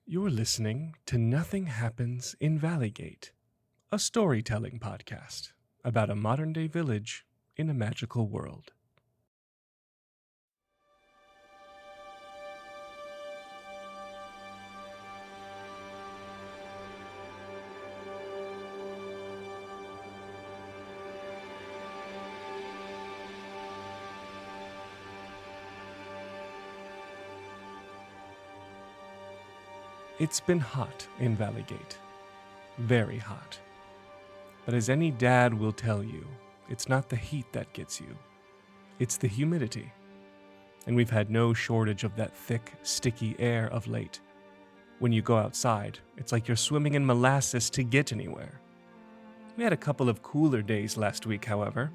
You're listening to Nothing Happens in Valleygate, a storytelling podcast about a modern-day village in a magical world. It's been hot in Valleygate. Very hot. But as any dad will tell you, it's not the heat that gets you. It's the humidity. And we've had no shortage of that thick, sticky air of late. When you go outside, it's like you're swimming in molasses to get anywhere. We had a couple of cooler days last week, however.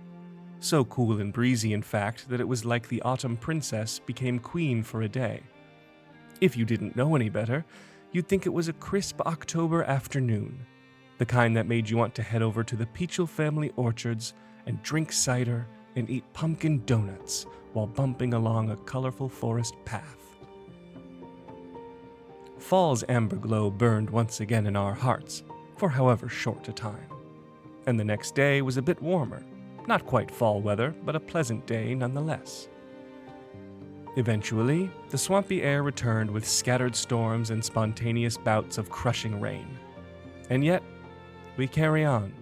So cool and breezy, in fact, that it was like the autumn princess became queen for a day. If you didn't know any better, you'd think it was a crisp October afternoon, the kind that made you want to head over to the Peachel family orchards and drink cider and eat pumpkin donuts while bumping along a colorful forest path. Fall's amber glow burned once again in our hearts, for however short a time, and the next day was a bit warmer, not quite fall weather, but a pleasant day nonetheless. Eventually, the swampy air returned with scattered storms and spontaneous bouts of crushing rain. And yet, we carry on,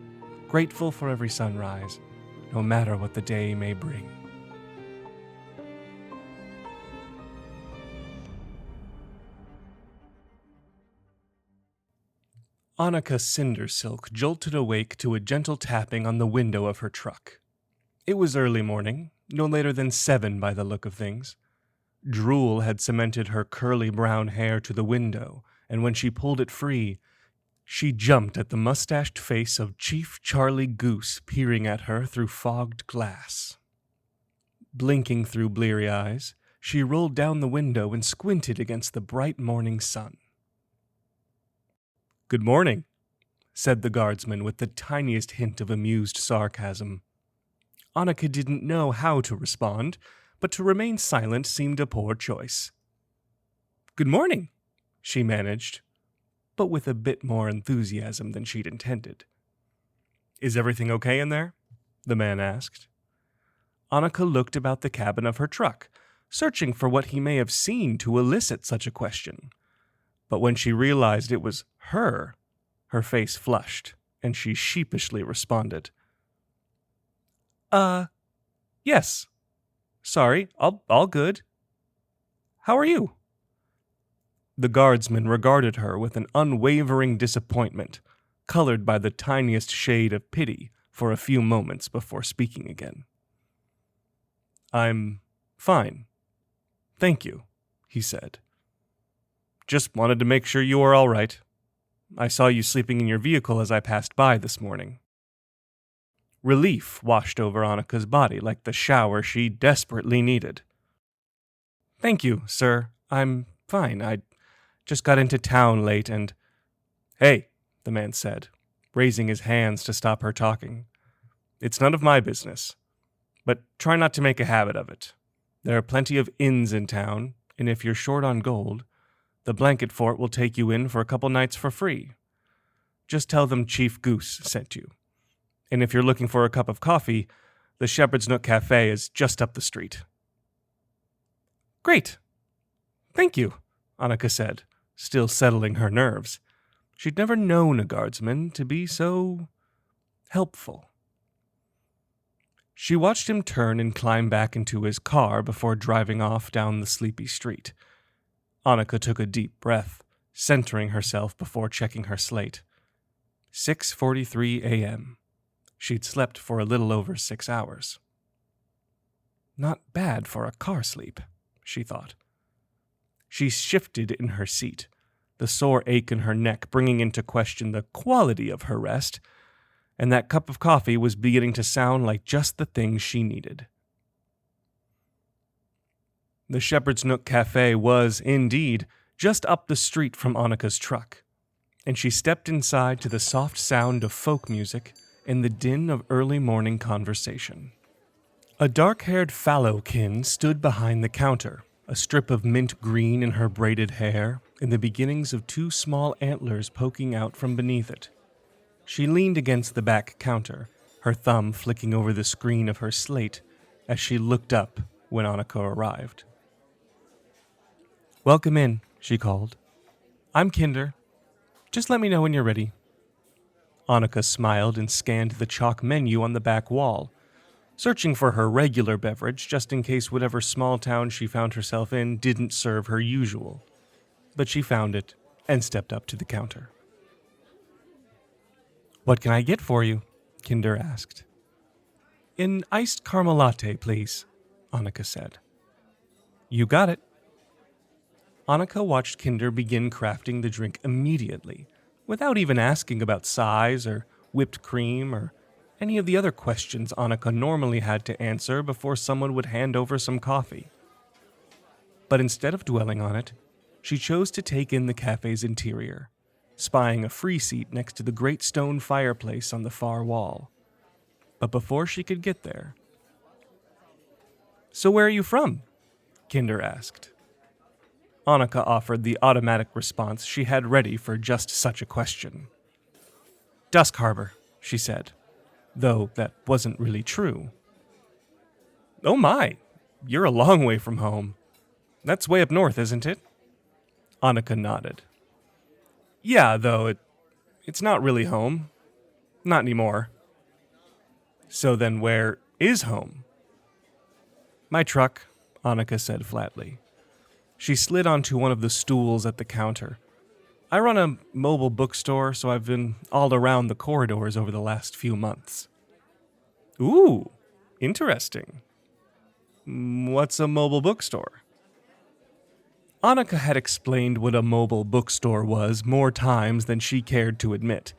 grateful for every sunrise, no matter what the day may bring. Annika Cindersilk jolted awake to a gentle tapping on the window of her truck. It was early morning, no later than 7 by the look of things. Drool had cemented her curly brown hair to the window, and when she pulled it free, she jumped at the mustached face of Chief Charlie Goose peering at her through fogged glass. Blinking through bleary eyes, she rolled down the window and squinted against the bright morning sun. "Good morning," said the guardsman with the tiniest hint of amused sarcasm. Annika didn't know how to respond, but to remain silent seemed a poor choice. "Good morning," she managed, but with a bit more enthusiasm than she'd intended. "Is everything okay in there?" the man asked. Annika looked about the cabin of her truck, searching for what he may have seen to elicit such a question. But when she realized it was her face flushed, and she sheepishly responded, Yes. Sorry, all good. How are you?" The guardsman regarded her with an unwavering disappointment, colored by the tiniest shade of pity, for a few moments before speaking again. "I'm fine. Thank you," he said. "Just wanted to make sure you were all right. I saw you sleeping in your vehicle as I passed by this morning." Relief washed over Annika's body like the shower she desperately needed. "Thank you, sir. I'm fine. I just got into town late and—" "Hey," the man said, raising his hands to stop her talking. "It's none of my business. But try not to make a habit of it. There are plenty of inns in town, and if you're short on gold, the Blanket Fort will take you in for a couple nights for free. Just tell them Chief Goose sent you. And if you're looking for a cup of coffee, the Shepherd's Nook Cafe is just up the street." "Great. Thank you," Annika said, still settling her nerves. She'd never known a guardsman to be so helpful. She watched him turn and climb back into his car before driving off down the sleepy street. Annika took a deep breath, centering herself before checking her slate. 6:43 a.m. She'd slept for a little over 6 hours. Not bad for a car sleep, she thought. She shifted in her seat, the sore ache in her neck bringing into question the quality of her rest, and that cup of coffee was beginning to sound like just the thing she needed. The Shepherd's Nook Cafe was, indeed, just up the street from Annika's truck, and she stepped inside to the soft sound of folk music and the din of early morning conversation. A dark-haired fallow kin stood behind the counter, a strip of mint green in her braided hair and the beginnings of two small antlers poking out from beneath it. She leaned against the back counter, her thumb flicking over the screen of her slate as she looked up when Annika arrived. "Welcome in," she called. "I'm Kinder. Just let me know when you're ready." Annika smiled and scanned the chalk menu on the back wall, searching for her regular beverage just in case whatever small town she found herself in didn't serve her usual. But she found it and stepped up to the counter. "What can I get for you?" Kinder asked. "An iced caramel latte, please," Annika said. "You got it." Annika watched Kinder begin crafting the drink immediately, without even asking about size or whipped cream or any of the other questions Annika normally had to answer before someone would hand over some coffee. But instead of dwelling on it, she chose to take in the cafe's interior, spying a free seat next to the great stone fireplace on the far wall. But before she could get there... "So where are you from?" Kinder asked. Annika offered the automatic response she had ready for just such a question. "Dusk Harbor," she said, though that wasn't really true. "Oh my, you're a long way from home. That's way up north, isn't it?" Annika nodded. "Yeah, though it's not really home. Not anymore." "So then where is home?" "My truck," Annika said flatly. She slid onto one of the stools at the counter. "I run a mobile bookstore, so I've been all around the corridors over the last few months." "Ooh, interesting. What's a mobile bookstore?" Annika had explained what a mobile bookstore was more times than she cared to admit.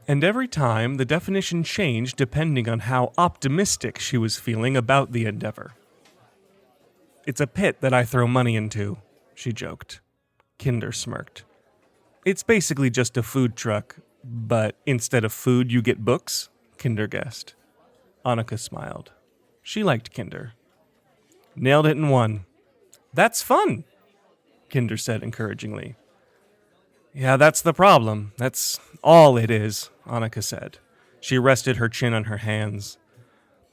And every time, the definition changed depending on how optimistic she was feeling about the endeavor. "It's a pit that I throw money into," she joked. Kinder smirked. "It's basically just a food truck, but instead of food you get books," Kinder guessed. Annika smiled. She liked Kinder. "Nailed it in one." "That's fun," Kinder said encouragingly. "Yeah, that's the problem. That's all it is," Annika said. She rested her chin on her hands.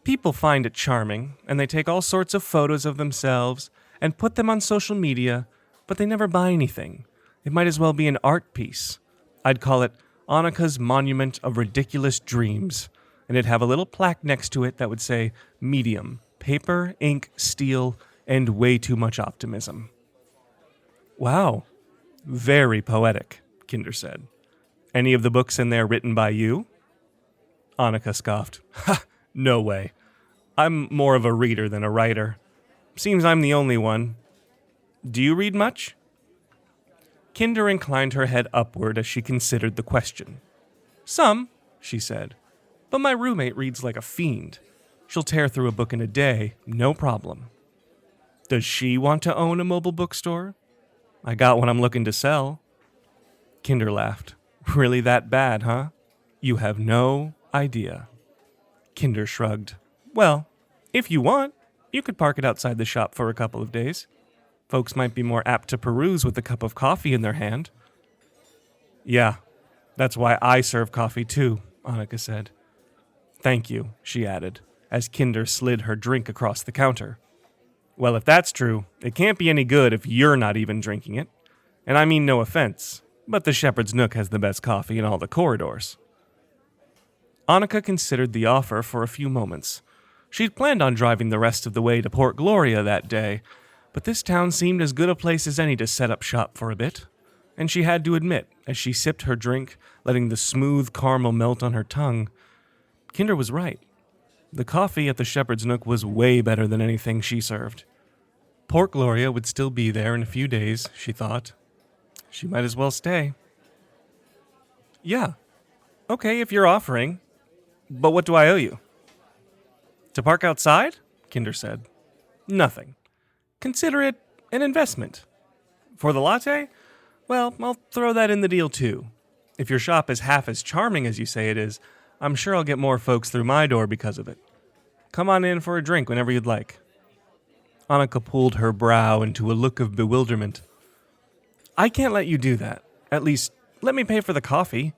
"People find it charming, and they take all sorts of photos of themselves and put them on social media, but they never buy anything. It might as well be an art piece. I'd call it Annika's Monument of Ridiculous Dreams, and it'd have a little plaque next to it that would say, 'Medium, paper, ink, steel, and way too much optimism.'" "Wow, very poetic," Kinder said. "Any of the books in there written by you?" Annika scoffed. "Ha, no way. I'm more of a reader than a writer. Seems I'm the only one. Do you read much?" Kinder inclined her head upward as she considered the question. "Some," she said, "but my roommate reads like a fiend. She'll tear through a book in a day, no problem." "Does she want to own a mobile bookstore?" "I got one I'm looking to sell." Kinder laughed. "Really that bad, huh? You have no idea." Kinder shrugged. "Well, if you want, you could park it outside the shop for a couple of days. Folks might be more apt to peruse with a cup of coffee in their hand." "Yeah, that's why I serve coffee too," Annika said. "Thank you," she added, as Kinder slid her drink across the counter. "Well, if that's true, it can't be any good if you're not even drinking it. And I mean no offense, but the Shepherd's Nook has the best coffee in all the corridors." Annika considered the offer for a few moments. She'd planned on driving the rest of the way to Port Gloria that day, but this town seemed as good a place as any to set up shop for a bit. And she had to admit, as she sipped her drink, letting the smooth caramel melt on her tongue, Kinder was right. The coffee at the Shepherd's Nook was way better than anything she served. Port Gloria would still be there in a few days, she thought. She might as well stay. "Yeah. Okay, if you're offering. But what do I owe you?" "To park outside?" Kinder said. "Nothing. Consider it an investment. For the latte? Well, I'll throw that in the deal too. If your shop is half as charming as you say it is, I'm sure I'll get more folks through my door because of it. Come on in for a drink whenever you'd like." Annika pulled her brow into a look of bewilderment. I can't let you do that. At least, let me pay for the coffee.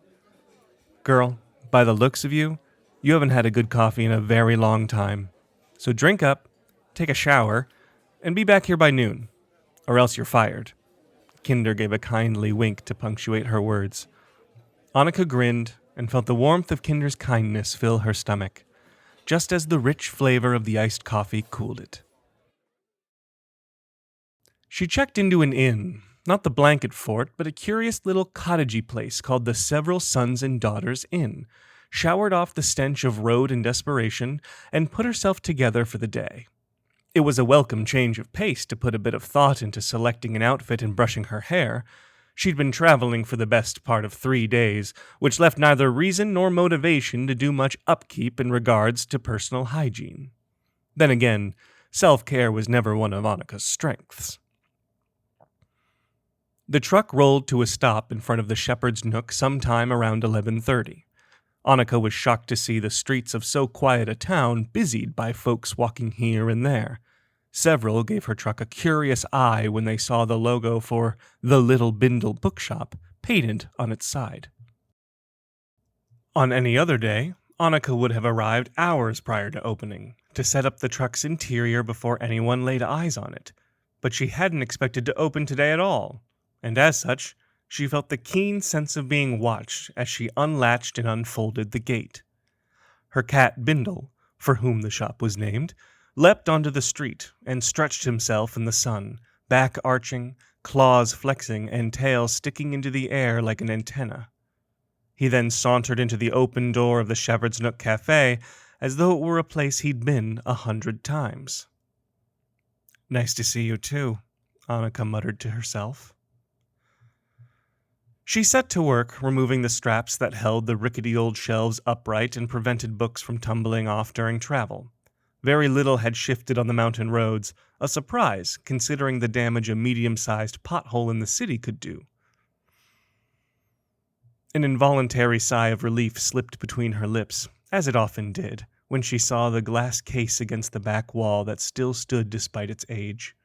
Girl, by the looks of you, you haven't had a good coffee in a very long time. So drink up, take a shower, and be back here by noon, or else you're fired. Kinder gave a kindly wink to punctuate her words. Annika grinned and felt the warmth of Kinder's kindness fill her stomach, just as the rich flavor of the iced coffee cooled it. She checked into an inn, not the blanket fort, but a curious little cottagey place called the Several Sons and Daughters Inn, showered off the stench of road and desperation, and put herself together for the day. It was a welcome change of pace to put a bit of thought into selecting an outfit and brushing her hair. She'd been traveling for the best part of 3 days, which left neither reason nor motivation to do much upkeep in regards to personal hygiene. Then again, self-care was never one of Annika's strengths. The truck rolled to a stop in front of the Shepherd's Nook sometime around 11:30. Annika was shocked to see the streets of so quiet a town busied by folks walking here and there. Several gave her truck a curious eye when they saw the logo for the Little Bindle Bookshop painted on its side. On any other day, Annika would have arrived hours prior to opening to set up the truck's interior before anyone laid eyes on it, but she hadn't expected to open today at all, and as such, she felt the keen sense of being watched as she unlatched and unfolded the gate. Her cat Bindle, for whom the shop was named, leapt onto the street and stretched himself in the sun, back arching, claws flexing, and tail sticking into the air like an antenna. He then sauntered into the open door of the Shepherd's Nook Cafe as though it were a place he'd been 100 times. "Nice to see you, too," Annika muttered to herself. She set to work, removing the straps that held the rickety old shelves upright and prevented books from tumbling off during travel. Very little had shifted on the mountain roads, a surprise considering the damage a medium-sized pothole in the city could do. An involuntary sigh of relief slipped between her lips, as it often did, when she saw the glass case against the back wall that still stood despite its age.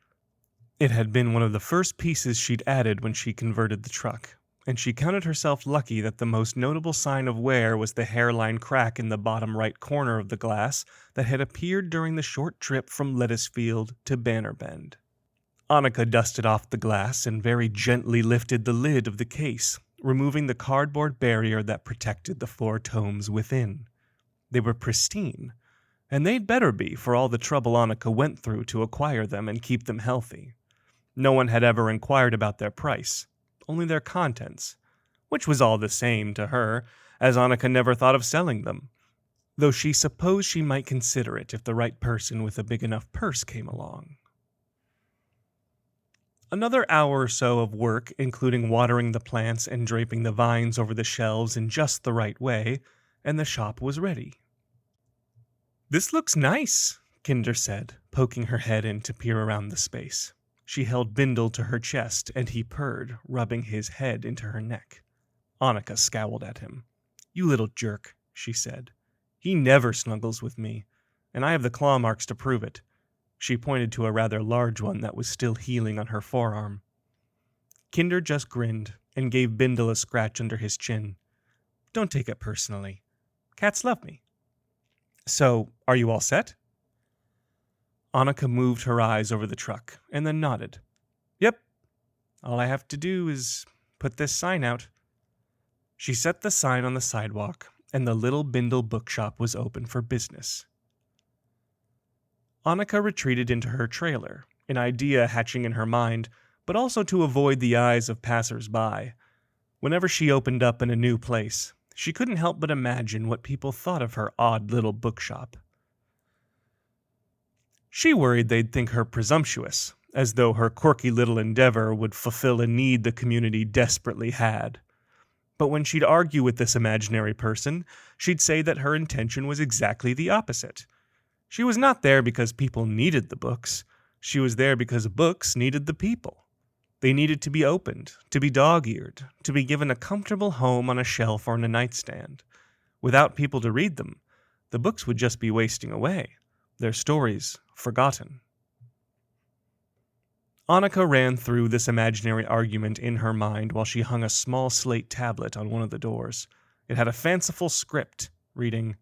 It had been one of the first pieces she'd added when she converted the truck, and she counted herself lucky that the most notable sign of wear was the hairline crack in the bottom right corner of the glass that had appeared during the short trip from Lettucefield to Banner Bend. Annika dusted off the glass and very gently lifted the lid of the case, removing the cardboard barrier that protected the 4 tomes within. They were pristine, and they'd better be for all the trouble Annika went through to acquire them and keep them healthy. No one had ever inquired about their price, only their contents, which was all the same to her, as Annika never thought of selling them, though she supposed she might consider it if the right person with a big enough purse came along. Another hour or so of work, including watering the plants and draping the vines over the shelves in just the right way, and the shop was ready. "This looks nice," Kinder said, poking her head in to peer around the space. She held Bindle to her chest, and he purred, rubbing his head into her neck. Annika scowled at him. "You little jerk," she said. "He never snuggles with me, and I have the claw marks to prove it." She pointed to a rather large one that was still healing on her forearm. Kinder just grinned and gave Bindle a scratch under his chin. "Don't take it personally. Cats love me." "So, are you all set?" Annika moved her eyes over the truck and then nodded. "Yep. All I have to do is put this sign out." She set the sign on the sidewalk, and the Little Bindle Bookshop was open for business. Annika retreated into her trailer, an idea hatching in her mind, but also to avoid the eyes of passers-by. Whenever she opened up in a new place, she couldn't help but imagine what people thought of her odd little bookshop. She worried they'd think her presumptuous, as though her quirky little endeavor would fulfill a need the community desperately had. But when she'd argue with this imaginary person, she'd say that her intention was exactly the opposite. She was not there because people needed the books. She was there because books needed the people. They needed to be opened, to be dog-eared, to be given a comfortable home on a shelf or in a nightstand. Without people to read them, the books would just be wasting away, their stories forgotten. Annika ran through this imaginary argument in her mind while she hung a small slate tablet on one of the doors. It had a fanciful script, reading,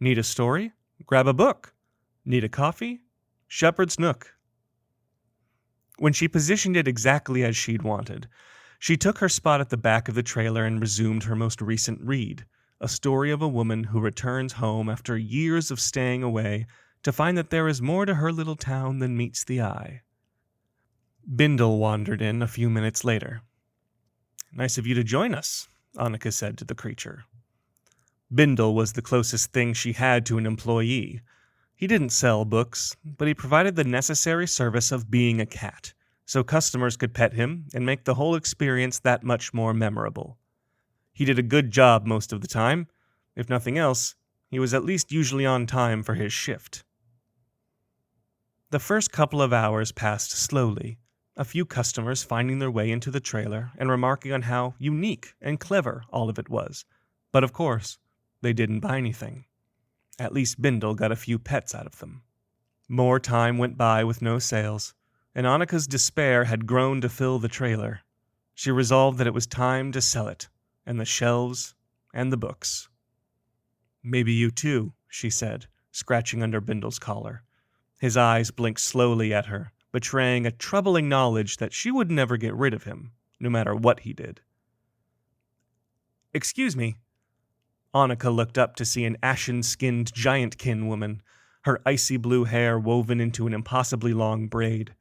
"Need a story? Grab a book. Need a coffee? Shepherd's Nook." When she positioned it exactly as she'd wanted, she took her spot at the back of the trailer and resumed her most recent read, a story of a woman who returns home after years of staying away to find that there is more to her little town than meets the eye. Bindle wandered in a few minutes later. "Nice of you to join us," Annika said to the creature. Bindle was the closest thing she had to an employee. He didn't sell books, but he provided the necessary service of being a cat, so customers could pet him and make the whole experience that much more memorable. He did a good job most of the time. If nothing else, he was at least usually on time for his shift. The first couple of hours passed slowly, a few customers finding their way into the trailer and remarking on how unique and clever all of it was. But of course, they didn't buy anything. At least Bindle got a few pets out of them. More time went by with no sales, and Annika's despair had grown to fill the trailer. She resolved that it was time to sell it, and the shelves, and the books. "Maybe you too," she said, scratching under Bindle's collar. His eyes blinked slowly at her, betraying a troubling knowledge that she would never get rid of him, no matter what he did. "Excuse me." Annika looked up to see an ashen-skinned giantkin woman, her icy blue hair woven into an impossibly long braid.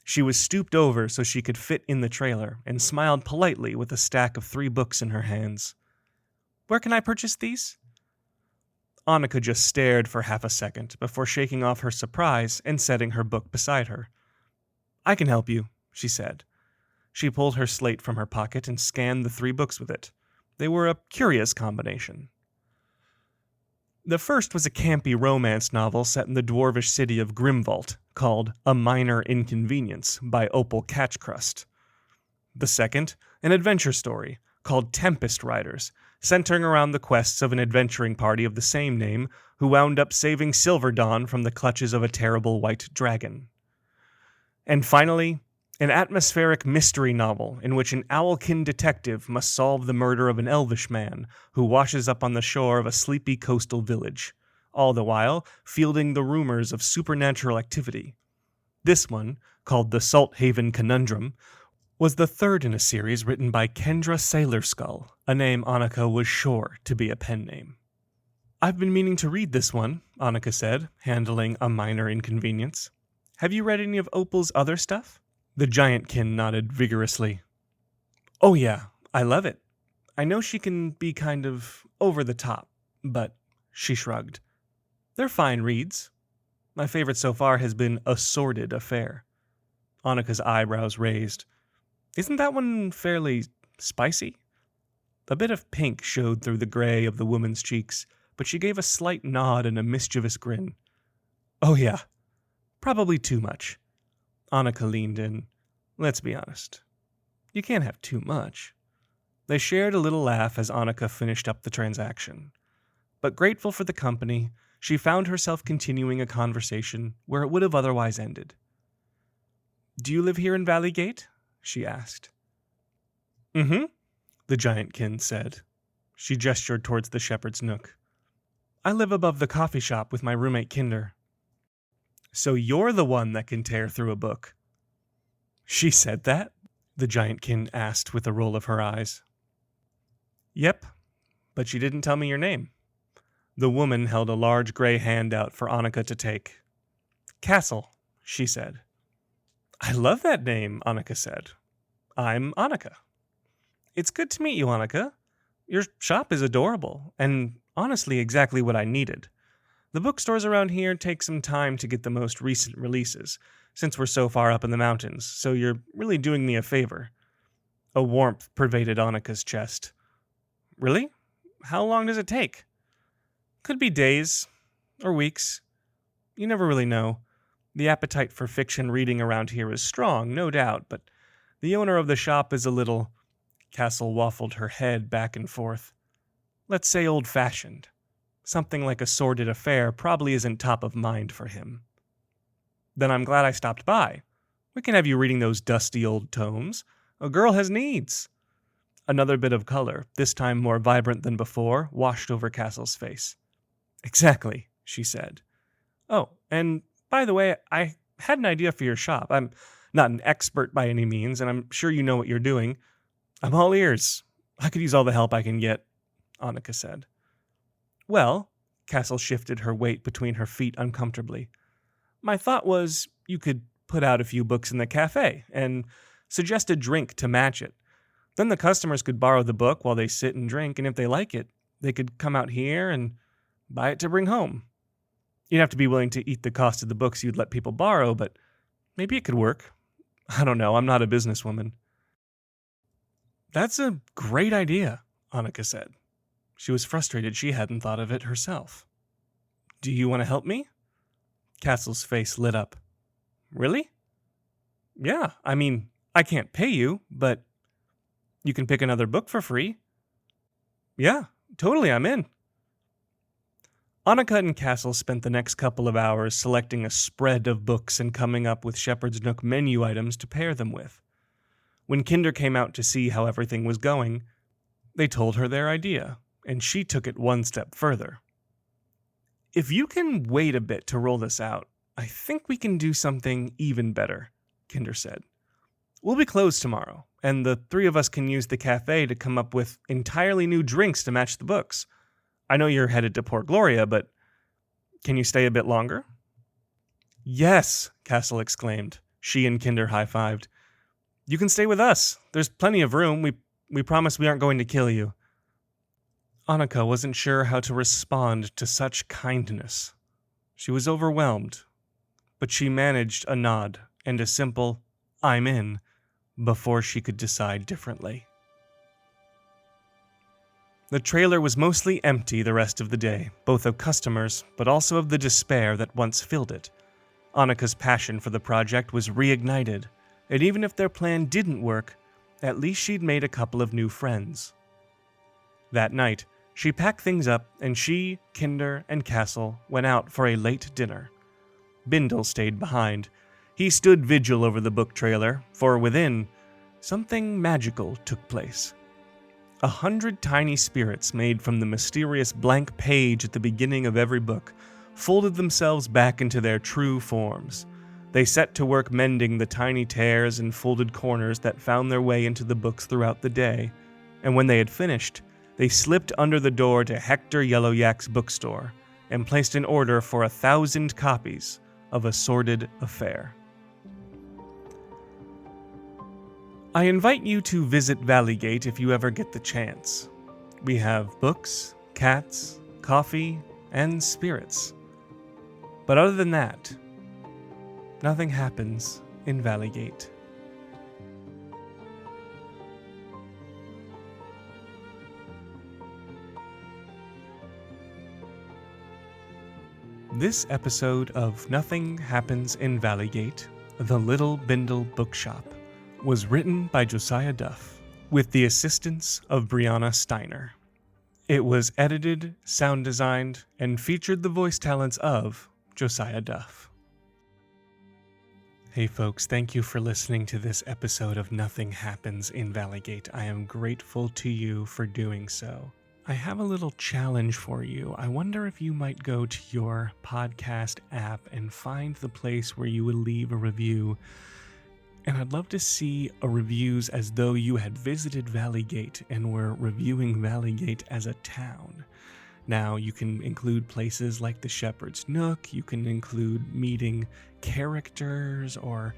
She was stooped over so she could fit in the trailer and smiled politely with a stack of 3 books in her hands. "Where can I purchase these?" Annika just stared for half a second before shaking off her surprise and setting her book beside her. "I can help you," she said. She pulled her slate from her pocket and scanned the 3 books with it. They were a curious combination. The first was a campy romance novel set in the dwarvish city of Grimvault called A Minor Inconvenience by Opal Catchcrust. The second, an adventure story called Tempest Riders, centering around the quests of an adventuring party of the same name who wound up saving Silverdawn from the clutches of a terrible white dragon. And finally, an atmospheric mystery novel in which an owlkin detective must solve the murder of an elvish man who washes up on the shore of a sleepy coastal village, all the while fielding the rumors of supernatural activity. This one, called The Salthaven Conundrum, was the third in a series written by Kendra Sailorskull, a name Annika was sure to be a pen name. "I've been meaning to read this one," Annika said, handling A Minor Inconvenience. "Have you read any of Opal's other stuff?" The giantkin nodded vigorously. "Oh yeah, I love it. I know she can be kind of over the top, but," she shrugged, "they're fine reads. My favorite so far has been A Sordid Affair." Annika's eyebrows raised. "Isn't that one fairly spicy?" A bit of pink showed through the gray of the woman's cheeks, but she gave a slight nod and a mischievous grin. "Oh yeah, probably too much." Annika leaned in. "Let's be honest. You can't have too much." They shared a little laugh as Annika finished up the transaction. But grateful for the company, she found herself continuing a conversation where it would have otherwise ended. "Do you live here in Valley Gate?" she asked. "Mm-hmm," the giantkin said. She gestured towards the Shepherd's Nook. "I live above the coffee shop with my roommate Kinder." "So you're the one that can tear through a book." "She said that?" the giantkin asked with a roll of her eyes. "Yep, but she didn't tell me your name." The woman held a large gray hand out for Annika to take. "Castle," she said. "I love that name," Annika said. "I'm Annika." "It's good to meet you, Annika. Your shop is adorable, and honestly exactly what I needed. The bookstores around here take some time to get the most recent releases, since we're so far up in the mountains, so you're really doing me a favor." A warmth pervaded Annika's chest. "Really? How long does it take?" "Could be days, or weeks. You never really know. The appetite for fiction reading around here is strong, no doubt, but the owner of the shop is a little—" Castle waffled her head back and forth. "Let's say old-fashioned. Something like A Sordid Affair probably isn't top of mind for him." "Then I'm glad I stopped by. We can have you reading those dusty old tomes. A girl has needs." Another bit of color, this time more vibrant than before, washed over Castle's face. "Exactly," she said. "Oh, and by the way, I had an idea for your shop. I'm not an expert by any means, and I'm sure you know what you're doing. I'm all ears. I could use all the help I can get," Annika said. "Well," Castle shifted her weight between her feet uncomfortably, "my thought was you could put out a few books in the cafe and suggest a drink to match it. Then the customers could borrow the book while they sit and drink, and if they like it, they could come out here and buy it to bring home. You'd have to be willing to eat the cost of the books you'd let people borrow, but maybe it could work. I don't know, I'm not a businesswoman." "That's a great idea," Annika said. She was frustrated she hadn't thought of it herself. "Do you want to help me?" Castle's face lit up. "Really?" "Yeah, I mean, I can't pay you, but you can pick another book for free." "Yeah, totally, I'm in." Annika and Castle spent the next couple of hours selecting a spread of books and coming up with Shepherd's Nook menu items to pair them with. When Kinder came out to see how everything was going, they told her their idea, and she took it one step further. "If you can wait a bit to roll this out, I think we can do something even better," Kinder said. "We'll be closed tomorrow, and the three of us can use the cafe to come up with entirely new drinks to match the books. I know you're headed to Port Gloria, but can you stay a bit longer?" "Yes," Castle exclaimed. She and Kinder high-fived. "You can stay with us. There's plenty of room. We promise we aren't going to kill you." Annika wasn't sure how to respond to such kindness. She was overwhelmed, but she managed a nod and a simple "I'm in" before she could decide differently. The trailer was mostly empty the rest of the day, both of customers, but also of the despair that once filled it. Annika's passion for the project was reignited, and even if their plan didn't work, at least she'd made a couple of new friends. That night, she packed things up, and she, Kinder, and Castle went out for a late dinner. Bindle stayed behind. He stood vigil over the book trailer, for within, something magical took place. 100 tiny spirits made from the mysterious blank page at the beginning of every book folded themselves back into their true forms. They set to work mending the tiny tears and folded corners that found their way into the books throughout the day, and when they had finished, they slipped under the door to Hector Yellowyack's bookstore and placed an order for 1,000 copies of A Sordid Affair. I invite you to visit Valleygate if you ever get the chance. We have books, cats, coffee, and spirits. But other than that, nothing happens in Valleygate. This episode of Nothing Happens in Valleygate, The Little Bindle Bookshop, was written by Josiah Duff, with the assistance of Brianna Steiner. It was edited, sound designed, and featured the voice talents of Josiah Duff. Hey folks, thank you for listening to this episode of Nothing Happens in Valleygate. I am grateful to you for doing so. I have a little challenge for you. I wonder if you might go to your podcast app and find the place where you would leave a review. And I'd love to see reviews as though you had visited Valleygate and were reviewing Valleygate as a town. Now, you can include places like the Shepherd's Nook, you can include meeting characters or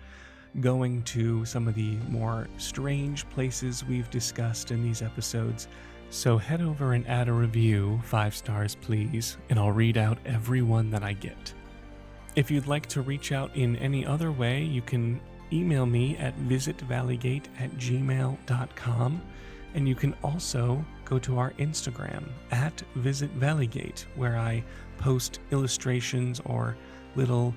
going to some of the more strange places we've discussed in these episodes. So head over and add a review, 5 stars please, and I'll read out every one that I get. If you'd like to reach out in any other way, you can email me at visitvalley@gmail.com, and you can also go to our Instagram at visitvalley, where I post illustrations or little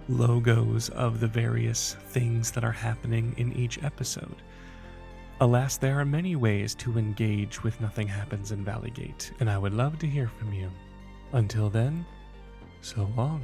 logos of the various things that are happening in each episode. Alas, there are many ways to engage with Nothing Happens in Valleygate, and I would love to hear from you. Until then, so long.